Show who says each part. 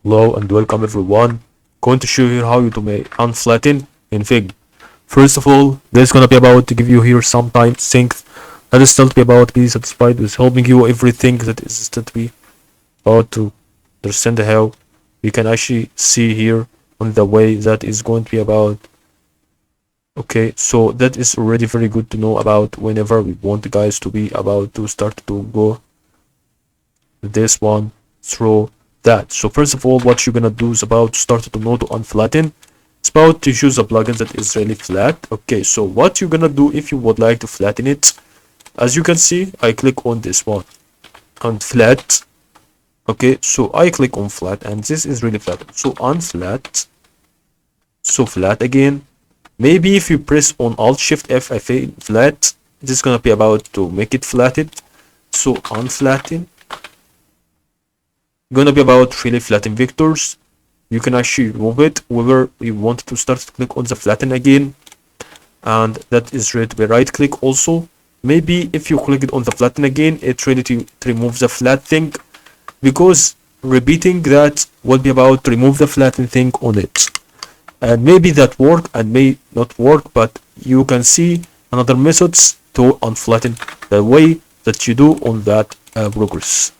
Speaker 1: Hello and welcome everyone. Going to show you how you to make unflatten in Figma. First of all, this is gonna be about to give you here some time to think. That is still be about be satisfied with helping you everything that is still to be about to understand how we can actually see here on the way that is going to be about. Okay, so that is already very good to know about whenever we want the guys to be about to start to go this one through that. So first of all, what you're gonna do is about to start to know to unflatten. It's about to choose a plugin that is really flat. Okay, so what you're gonna do if you would like to flatten it, as you can see, I click on this one on flat. Okay, so I click on flat and this is really flat. So unflat, so flat again. Maybe if you press on Alt Shift F, I feel flat. This is gonna be about to make it flatted. So unflatten. Gonna be about really flatten vectors. You can actually remove it whenever you want to start to click on the flatten again, and that is ready to be right click also. Maybe if you click it on the flatten again, it's ready to remove the flat thing, because repeating that will be about to remove the flatten thing on it. And maybe that work and may not work, but you can see another methods to unflatten the way that you do on that progress.